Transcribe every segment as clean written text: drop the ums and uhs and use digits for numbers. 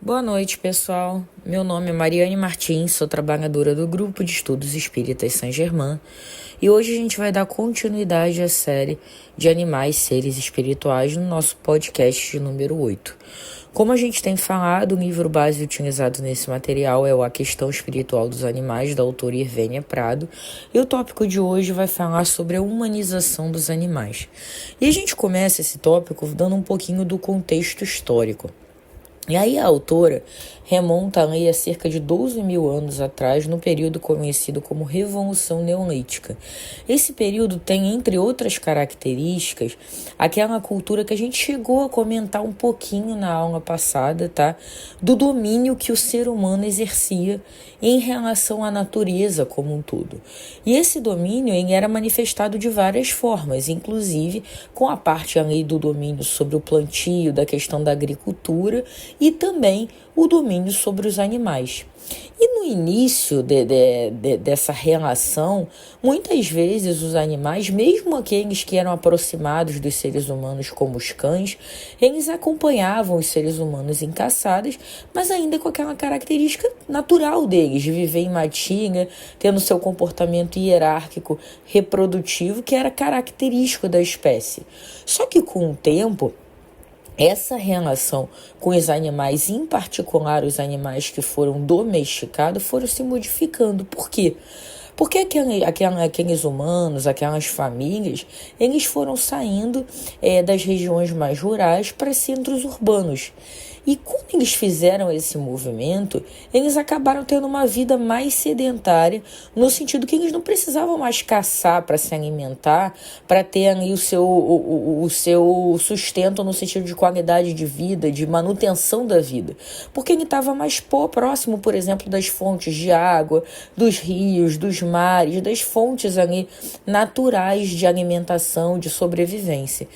Boa noite, pessoal. Meu nome é Mariane Martins, sou trabalhadora do Grupo de Estudos Espíritas Saint-Germain e hoje a gente vai dar continuidade à série de animais, seres espirituais no nosso podcast de número 8. Como a gente tem falado, o livro base utilizado nesse material é o A Questão Espiritual dos Animais, da autora Irvênia Prado, e o tópico de hoje vai falar sobre a humanização dos animais. E a gente começa esse tópico dando um pouquinho do contexto histórico. E aí a autora remonta a lei a cerca de 12 mil anos atrás, no período conhecido como Revolução Neolítica. Esse período tem, entre outras características, aquela cultura que a gente chegou a comentar um pouquinho na aula passada, tá? Do domínio que o ser humano exercia em relação à natureza como um todo. E esse domínio ele era manifestado de várias formas, inclusive com a parte ali do domínio sobre o plantio, da questão da agricultura e também o domínio sobre os animais. E no início dessa relação, muitas vezes os animais, mesmo aqueles que eram aproximados dos seres humanos como os cães, eles acompanhavam os seres humanos em caçadas, mas ainda com aquela característica natural deles, de viver em matilha, tendo seu comportamento hierárquico reprodutivo, que era característico da espécie. Só que com o tempo, essa relação com os animais, em particular os animais que foram domesticados, foram se modificando. Por quê? Porque aqueles humanos, aquelas famílias, eles foram saindo das regiões mais rurais para centros urbanos. E quando eles fizeram esse movimento, eles acabaram tendo uma vida mais sedentária, no sentido que eles não precisavam mais caçar para se alimentar, para ter ali o seu sustento no sentido de qualidade de vida, de manutenção da vida. Porque ele estava mais próximo, por exemplo, das fontes de água, dos rios, dos mares, das fontes ali naturais de alimentação, de sobrevivência.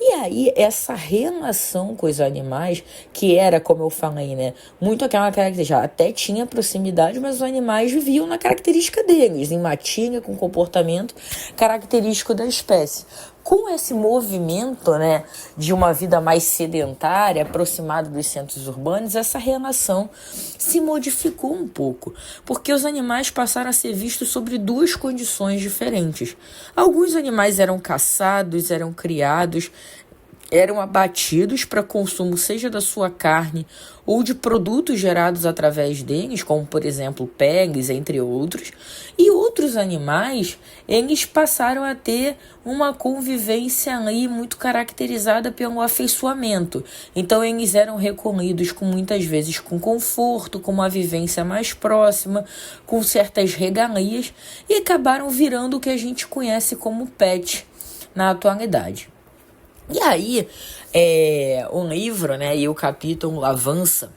E aí, essa relação com os animais, que era, como eu falei, né, muito aquela característica, até tinha proximidade, mas os animais viviam na característica deles, em matilha, com comportamento característico da espécie. Com esse movimento, né, de uma vida mais sedentária, aproximada dos centros urbanos, essa relação se modificou um pouco, porque os animais passaram a ser vistos sobre duas condições diferentes. Alguns animais eram caçados, eram criados, eram abatidos para consumo, seja da sua carne ou de produtos gerados através deles, como, por exemplo, peles, entre outros. E outros animais, eles passaram a ter uma convivência ali muito caracterizada pelo afeiçoamento. Então, eles eram recolhidos muitas vezes com conforto, com uma vivência mais próxima, com certas regalias, e acabaram virando o que a gente conhece como pet na atualidade. E aí, o livro, né, e o capítulo avança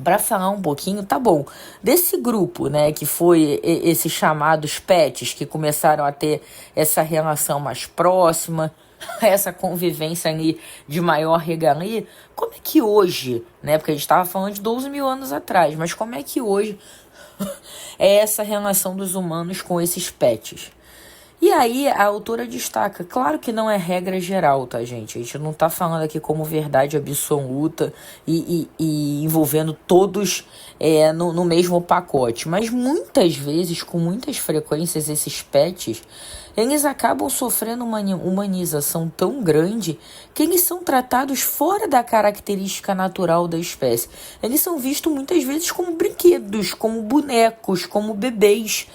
para falar um pouquinho, tá bom, desse grupo, né, que foi esses chamados pets, que começaram a ter essa relação mais próxima, essa convivência ali de maior regalia. Como é que hoje, né, porque a gente estava falando de 12 mil anos atrás, mas como é que hoje é essa relação dos humanos com esses pets? E aí a autora destaca, claro que não é regra geral, tá, gente? A gente não tá falando aqui como verdade absoluta e envolvendo todos no mesmo pacote. Mas muitas vezes, com muitas frequências, esses pets, eles acabam sofrendo uma humanização tão grande que eles são tratados fora da característica natural da espécie. Eles são vistos muitas vezes como brinquedos, como bonecos, como bebês.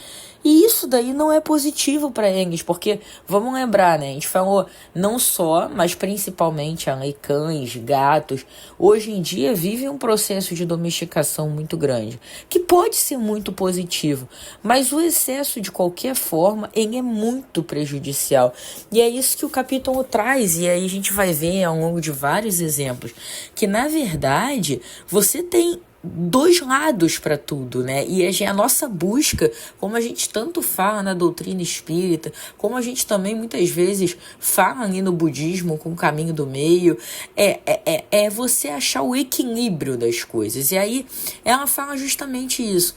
E isso daí não é positivo para eles, porque, vamos lembrar, né? A gente falou não só, mas principalmente cães, gatos, hoje em dia vivem um processo de domesticação muito grande, que pode ser muito positivo, mas o excesso, de qualquer forma, ele é muito prejudicial. E é isso que o capítulo traz, e aí a gente vai ver ao longo de vários exemplos, que, na verdade, você tem dois lados para tudo, né? E a nossa busca, como a gente tanto fala na doutrina espírita, como a gente também muitas vezes fala ali no budismo com o caminho do meio, é você achar o equilíbrio das coisas. E aí ela fala justamente isso.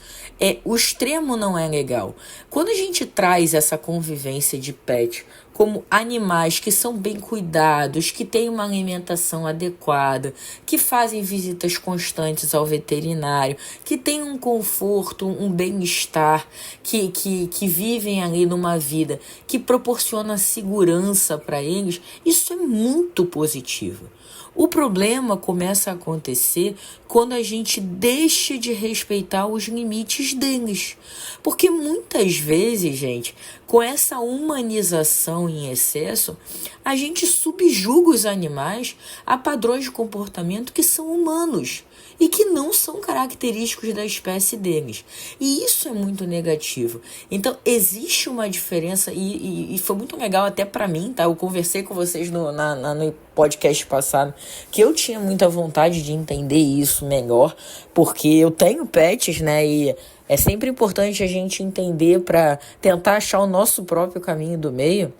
O extremo não é legal. Quando a gente traz essa convivência de pet como animais que são bem cuidados, que têm uma alimentação adequada, que fazem visitas constantes ao veterinário, que têm um conforto, um bem-estar, que vivem ali numa vida que proporciona segurança para eles, isso é muito positivo. O problema começa a acontecer quando a gente deixa de respeitar os limites deles. Porque muitas vezes, gente, com essa humanização em excesso, a gente subjuga os animais a padrões de comportamento que são humanos e que não são característicos da espécie deles. E isso é muito negativo. Então, existe uma diferença, e foi muito legal até para mim, tá? Eu conversei com vocês no podcast passado, que eu tinha muita vontade de entender isso melhor, porque eu tenho pets, né? E é sempre importante a gente entender para tentar achar o nosso próprio caminho do meio.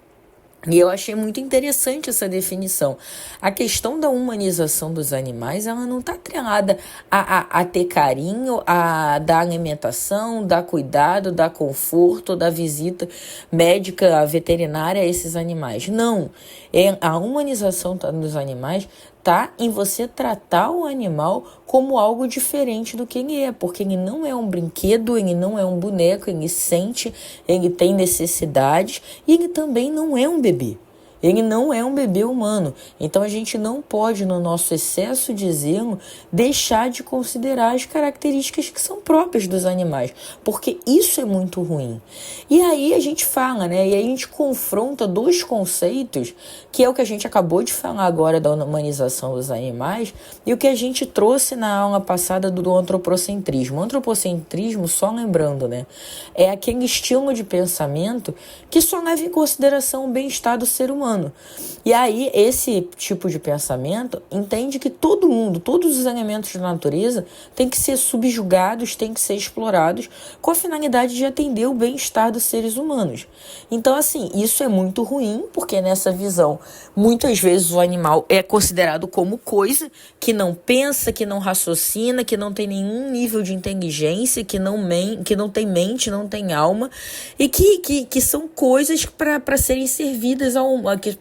E eu achei muito interessante essa definição. A questão da humanização dos animais, ela não está atrelada a ter carinho, a dar alimentação, dar cuidado, dar conforto, dar visita médica, veterinária a esses animais. Não. A humanização dos animais tá em você tratar o animal como algo diferente do que ele é, porque ele não é um brinquedo, ele não é um boneco, ele sente, ele tem necessidades e ele também não é um bebê. Ele não é um bebê humano. Então a gente não pode, no nosso excesso de zelo, deixar de considerar as características que são próprias dos animais, porque isso é muito ruim. E aí a gente fala, né? E aí a gente confronta dois conceitos, que é o que a gente acabou de falar agora da humanização dos animais e o que a gente trouxe na aula passada do antropocentrismo. O antropocentrismo, só lembrando, né? É aquele estilo de pensamento que só leva em consideração o bem-estar do ser humano. E aí, esse tipo de pensamento entende que todo mundo, todos os elementos da natureza têm que ser subjugados, têm que ser explorados com a finalidade de atender o bem-estar dos seres humanos. Então, assim, isso é muito ruim, porque nessa visão, muitas vezes o animal é considerado como coisa que não pensa, que não raciocina, que não tem nenhum nível de inteligência, que não tem mente, não tem alma, e que são coisas para serem servidas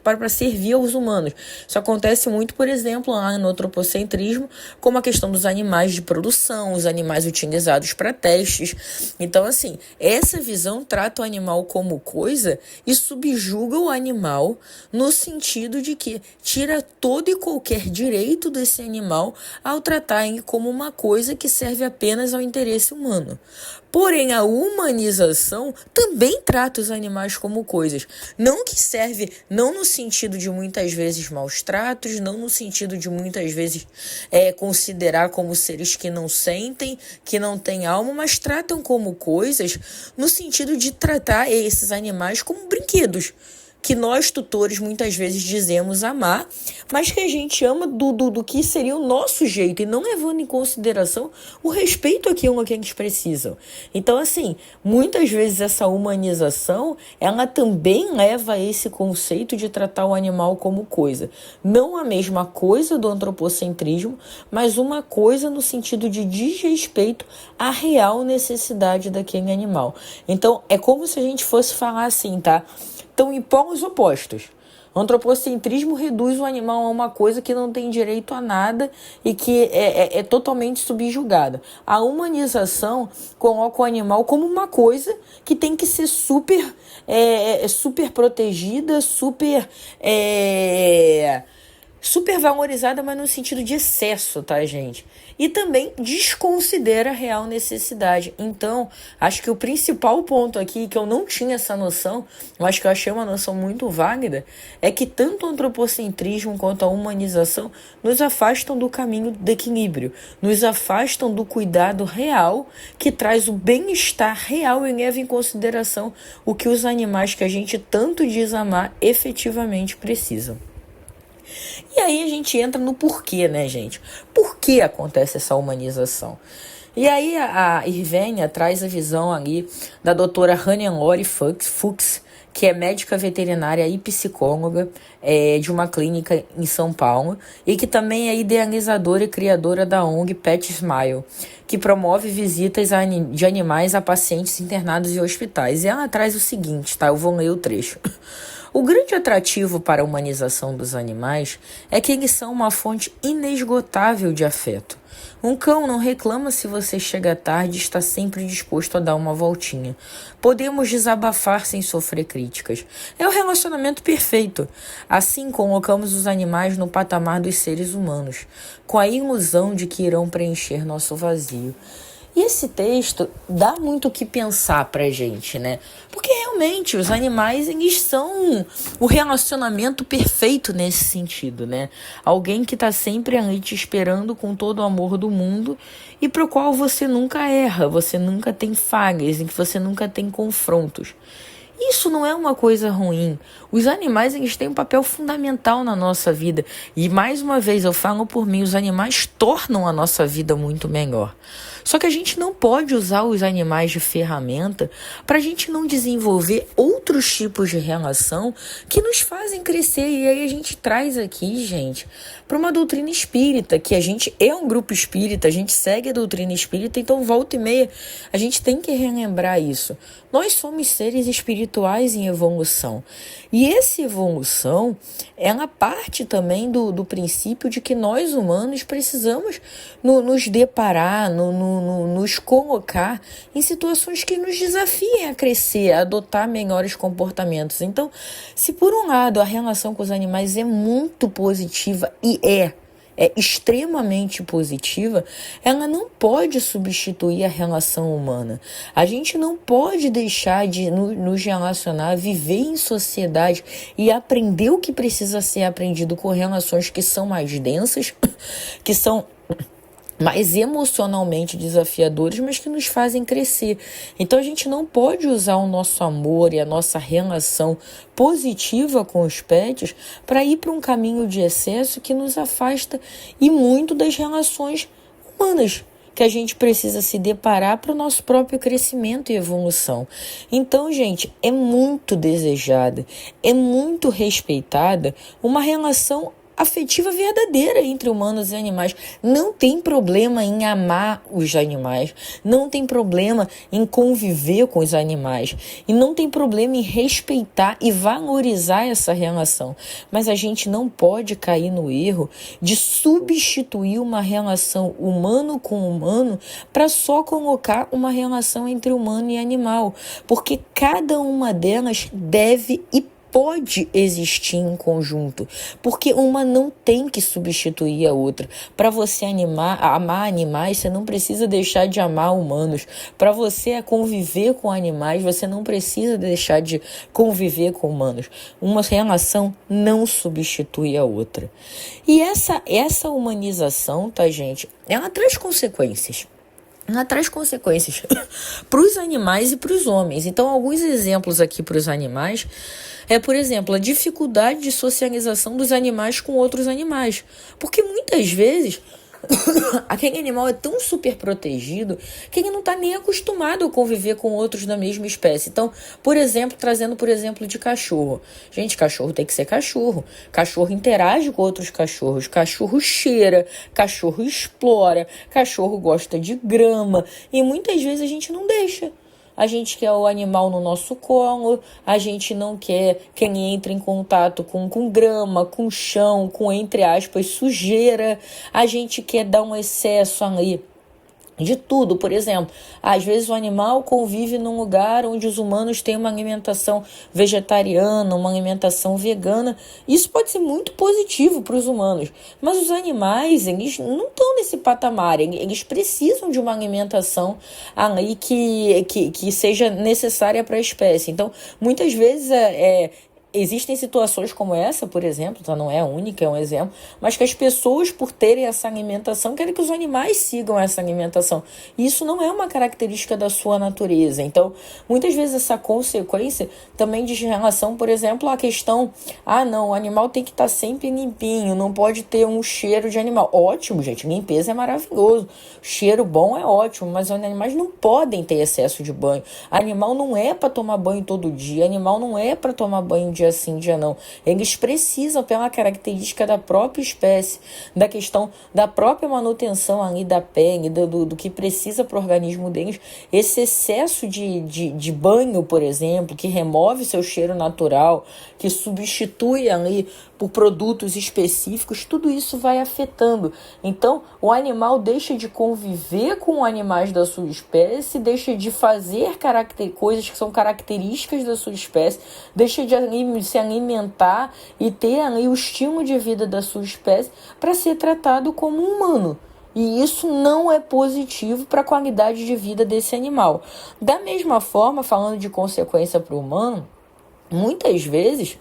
para servir aos humanos. Isso acontece muito, por exemplo, lá no antropocentrismo, como a questão dos animais de produção, os animais utilizados para testes. Então, assim, essa visão trata o animal como coisa e subjuga o animal no sentido de que tira todo e qualquer direito desse animal ao tratar ele como uma coisa que serve apenas ao interesse humano. Porém, a humanização também trata os animais como coisas. Não que serve, não no sentido de muitas vezes maus tratos, não no sentido de muitas vezes considerar como seres que não sentem, que não têm alma, mas tratam como coisas no sentido de tratar esses animais como brinquedos, que nós tutores muitas vezes dizemos amar, mas que a gente ama do que seria o nosso jeito, e não levando em consideração o respeito àquilo que eles precisam. Então, assim, muitas vezes essa humanização, ela também leva a esse conceito de tratar o animal como coisa. Não a mesma coisa do antropocentrismo, mas uma coisa no sentido de desrespeito à real necessidade daquele animal. Então, é como se a gente fosse falar assim, tá? Estão em polos opostos. O antropocentrismo reduz o animal a uma coisa que não tem direito a nada e que é totalmente subjugada. A humanização coloca o animal como uma coisa que tem que ser super protegida, super valorizada, mas no sentido de excesso, tá, gente? E também desconsidera a real necessidade. Então, acho que o principal ponto aqui, que eu não tinha essa noção, eu acho que eu achei uma noção muito válida, é que tanto o antropocentrismo quanto a humanização nos afastam do caminho do equilíbrio, nos afastam do cuidado real, que traz o bem-estar real e leva em consideração o que os animais que a gente tanto diz amar efetivamente precisam. E aí a gente entra no porquê, né, gente? Por que acontece essa humanização? E aí a Irvênia traz a visão ali da doutora Hannelore Fuchs, que é médica veterinária e psicóloga de uma clínica em São Paulo, e que também é idealizadora e criadora da ONG Pet Smile, que promove visitas de animais a pacientes internados em hospitais. E ela traz o seguinte, tá? Eu vou ler o trecho. O grande atrativo para a humanização dos animais é que eles são uma fonte inesgotável de afeto. Um cão não reclama se você chega tarde e está sempre disposto a dar uma voltinha. Podemos desabafar sem sofrer críticas. É o relacionamento perfeito. Assim, colocamos os animais no patamar dos seres humanos, com a ilusão de que irão preencher nosso vazio. E esse texto dá muito o que pensar pra gente, né? Porque realmente os animais, eles são o relacionamento perfeito nesse sentido, né? Alguém que tá sempre ali te esperando com todo o amor do mundo e pro qual você nunca erra, você nunca tem falhas, em que você nunca tem confrontos. Isso não é uma coisa ruim. Os animais, eles têm um papel fundamental na nossa vida. E mais uma vez, eu falo por mim, os animais tornam a nossa vida muito melhor. Só que a gente não pode usar os animais de ferramenta para a gente não desenvolver outros tipos de relação que nos fazem crescer. E aí a gente traz aqui, gente, para uma doutrina espírita, que a gente é um grupo espírita, a gente segue a doutrina espírita, então volta e meia a gente tem que relembrar isso. Nós somos seres espirituais em evolução. E essa evolução, ela parte também do princípio de que nós humanos precisamos nos deparar, nos colocar em situações que nos desafiem a crescer, a adotar melhores comportamentos. Então, se por um lado a relação com os animais é muito positiva e é extremamente positiva, ela não pode substituir a relação humana. A gente não pode deixar de nos relacionar, viver em sociedade e aprender o que precisa ser aprendido com relações que são mais densas, que são mais emocionalmente desafiadores, mas que nos fazem crescer. Então a gente não pode usar o nosso amor e a nossa relação positiva com os pets para ir para um caminho de excesso que nos afasta e muito das relações humanas que a gente precisa se deparar para o nosso próprio crescimento e evolução. Então, gente, é muito desejada, é muito respeitada uma relação afetiva verdadeira entre humanos e animais. Não tem problema em amar os animais, não tem problema em conviver com os animais e não tem problema em respeitar e valorizar essa relação. Mas a gente não pode cair no erro de substituir uma relação humano com humano para só colocar uma relação entre humano e animal, porque cada uma delas deve e pode existir em conjunto, porque uma não tem que substituir a outra. Para você amar animais, você não precisa deixar de amar humanos. Para você conviver com animais, você não precisa deixar de conviver com humanos. Uma relação não substitui a outra. E essa humanização, tá, gente, ela traz consequências. Ela traz consequências para os animais e para os homens. Então, alguns exemplos aqui para os animais por exemplo, a dificuldade de socialização dos animais com outros animais. Porque muitas vezes aquele animal é tão super protegido que ele não está nem acostumado a conviver com outros da mesma espécie. Então, por exemplo, trazendo por exemplo de cachorro. Gente, cachorro tem que ser cachorro. Cachorro interage com outros cachorros. Cachorro cheira, cachorro explora, cachorro gosta de grama. E muitas vezes a gente não deixa. A gente quer o animal no nosso colo, a gente não quer que ele entre em contato com grama, com chão, com, entre aspas, sujeira. A gente quer dar um excesso ali de tudo. Por exemplo, às vezes o animal convive num lugar onde os humanos têm uma alimentação vegetariana, uma alimentação vegana. Isso pode ser muito positivo para os humanos, mas os animais, eles não estão nesse patamar. Eles precisam de uma alimentação ali que seja necessária para a espécie. Então, muitas vezes existem situações como essa, por exemplo, tá? Não é a única, é um exemplo, mas que as pessoas, por terem essa alimentação, querem que os animais sigam essa alimentação. E isso não é uma característica da sua natureza. Então, muitas vezes essa consequência também diz relação, por exemplo, à questão, não, o animal tem que estar sempre limpinho, não pode ter um cheiro de animal. Ótimo, gente, limpeza é maravilhoso, cheiro bom é ótimo, mas os animais não podem ter excesso de banho. Animal não é para tomar banho todo dia, animal não é para tomar banho de dia sim, dia não. Eles precisam, pela característica da própria espécie, da questão da própria manutenção ali da pele, do que precisa para o organismo deles. Esse excesso de banho, por exemplo, que remove seu cheiro natural, que substitui ali por produtos específicos, tudo isso vai afetando. Então, o animal deixa de conviver com animais da sua espécie, deixa de fazer coisas que são características da sua espécie, deixa de se alimentar e ter ali o estilo de vida da sua espécie para ser tratado como um humano. E isso não é positivo para a qualidade de vida desse animal. Da mesma forma, falando de consequência para o humano, muitas vezes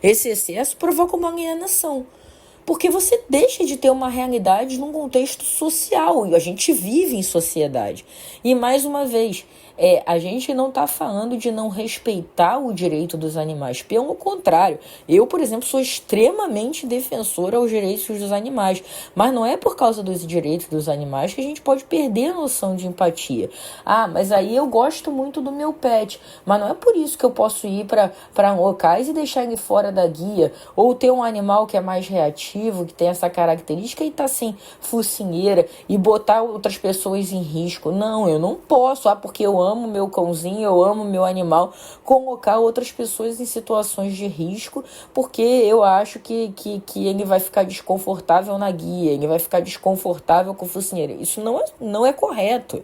esse excesso provoca uma alienação. Porque você deixa de ter uma realidade num contexto social. E a gente vive em sociedade. E mais uma vez, a gente não está falando de não respeitar o direito dos animais. Pelo contrário, eu, por exemplo, sou extremamente defensora aos direitos dos animais. Mas não é por causa dos direitos dos animais que a gente pode perder a noção de empatia. Ah, mas aí eu gosto muito do meu pet. Mas não é por isso que eu posso ir para locais e deixar ele fora da guia. Ou ter um animal que é mais reativo, que tem essa característica e tá sem focinheira e botar outras pessoas em risco. Não, eu não posso, porque eu amo meu cãozinho, eu amo meu animal, colocar outras pessoas em situações de risco, porque eu acho que ele vai ficar desconfortável na guia, ele vai ficar desconfortável com focinheira. Isso não é correto.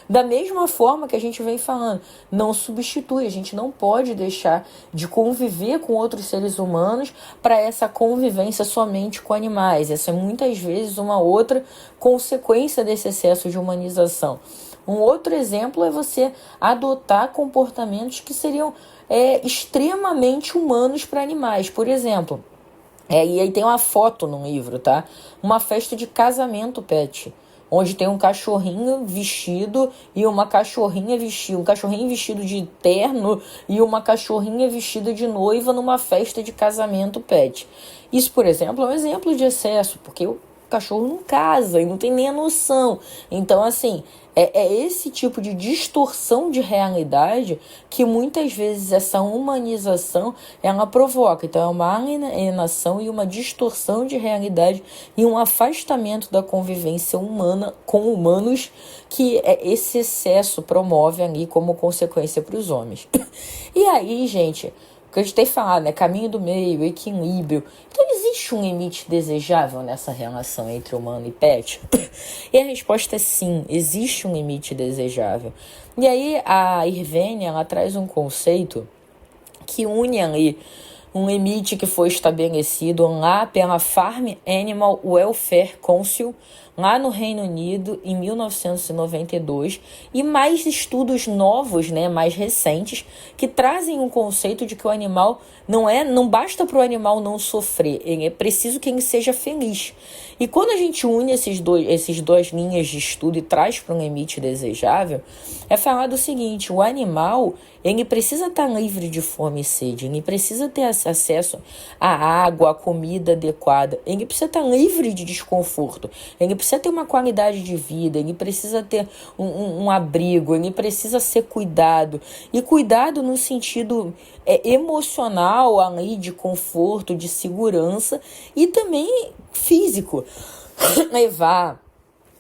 Da mesma forma que a gente vem falando, não substitui, a gente não pode deixar de conviver com outros seres humanos para essa convivência somente com animais. Essa é muitas vezes uma outra consequência desse excesso de humanização. Um outro exemplo é você adotar comportamentos que seriam extremamente humanos para animais. Por exemplo, e aí tem uma foto no livro, tá? Uma festa de casamento pet, onde tem um cachorrinho vestido e uma cachorrinha vestida, um cachorrinho vestido de terno e uma cachorrinha vestida de noiva numa festa de casamento pet. Isso, por exemplo, é um exemplo de excesso, porque o cachorro não casa e não tem nem a noção. Então, assim, é esse tipo de distorção de realidade que muitas vezes essa humanização ela provoca. Então é uma alienação e uma distorção de realidade e um afastamento da convivência humana com humanos que esse excesso promove ali como consequência para os homens. E aí, gente, que a gente tem falado, né? Caminho do meio, equilíbrio. Então, existe um limite desejável nessa relação entre humano e pet? E a resposta é sim, existe um limite desejável. E aí, a Irvine, ela traz um conceito que une ali um limite que foi estabelecido lá pela Farm Animal Welfare Council, lá no Reino Unido, em 1992, e mais estudos novos, né, mais recentes, que trazem um conceito de que o animal não basta para o animal não sofrer, é preciso que ele seja feliz. E quando a gente une essas duas linhas de estudo e traz para um limite desejável, é falar do seguinte: o animal ele precisa estar livre de fome e sede, ele precisa ter acesso à água, à comida adequada, ele precisa estar livre de desconforto, ele precisa ter uma qualidade de vida, ele precisa ter um abrigo, ele precisa ser cuidado. E cuidado no sentido emocional, ali, de conforto, de segurança e também físico. Levar,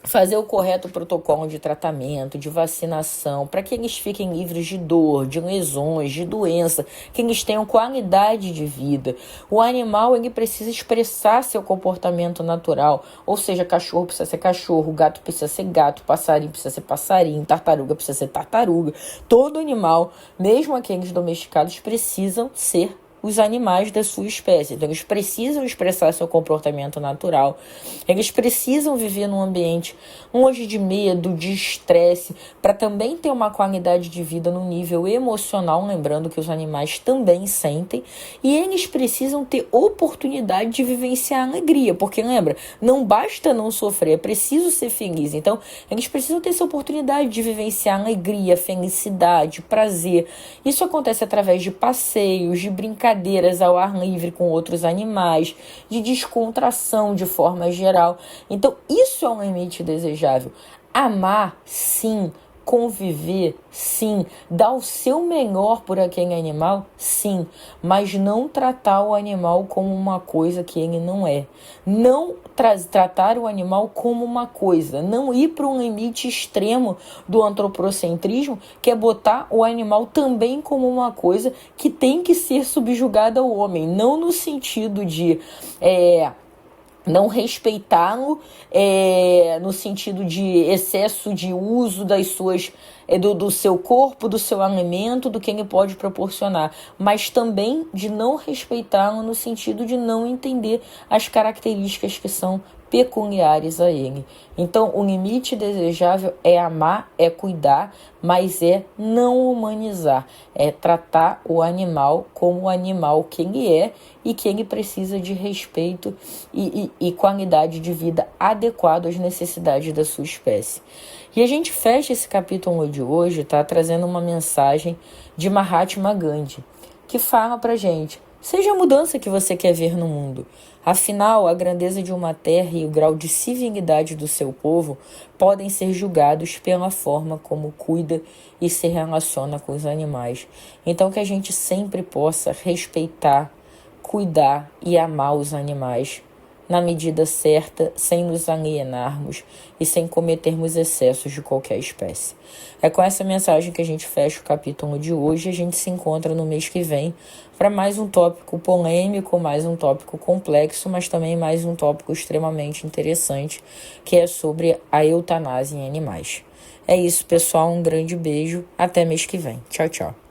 fazer o correto protocolo de tratamento, de vacinação, para que eles fiquem livres de dor, de lesões, de doença, que eles tenham qualidade de vida. O animal ele precisa expressar seu comportamento natural, ou seja, cachorro precisa ser cachorro, gato precisa ser gato, passarinho precisa ser passarinho, tartaruga precisa ser tartaruga. Todo animal, mesmo aqueles domesticados, precisam ser os animais da sua espécie. Então, eles precisam expressar seu comportamento natural. Eles precisam viver num ambiente longe de medo, de estresse, para também ter uma qualidade de vida no nível emocional, lembrando que os animais também sentem, e eles precisam ter oportunidade de vivenciar a alegria, porque lembra, não basta não sofrer, é preciso ser feliz. Então, eles precisam ter essa oportunidade de vivenciar alegria, felicidade, prazer. Isso acontece através de passeios, de brincadeiras ao ar livre com outros animais, de descontração de forma geral. Então, isso é um limite desejável. Amar, sim, conviver, sim, dar o seu melhor por aquele animal, sim, mas não tratar o animal como uma coisa que ele não é. Não tratar o animal como uma coisa, não ir para um limite extremo do antropocentrismo, que é botar o animal também como uma coisa que tem que ser subjugada ao homem, não no sentido de não respeitá-lo no sentido de excesso de uso das suas do seu corpo, do seu alimento, do que ele pode proporcionar, mas também de não respeitá-lo no sentido de não entender as características que são peculiares a ele. Então, o limite desejável é amar, é cuidar, mas é não humanizar, é tratar o animal como o animal que ele é e que ele precisa de respeito e qualidade de vida adequado às necessidades da sua espécie. E a gente fecha esse capítulo de hoje, trazendo uma mensagem de Mahatma Gandhi, que fala pra gente: seja a mudança que você quer ver no mundo. Afinal, a grandeza de uma terra e o grau de civilidade do seu povo podem ser julgados pela forma como cuida e se relaciona com os animais. Então, que a gente sempre possa respeitar, cuidar e amar os animais na medida certa, sem nos alienarmos e sem cometermos excessos de qualquer espécie. É com essa mensagem que a gente fecha o capítulo de hoje. A gente se encontra no mês que vem para mais um tópico polêmico, mais um tópico complexo, mas também mais um tópico extremamente interessante, que é sobre a eutanásia em animais. É isso, pessoal. Um grande beijo. Até mês que vem. Tchau, tchau.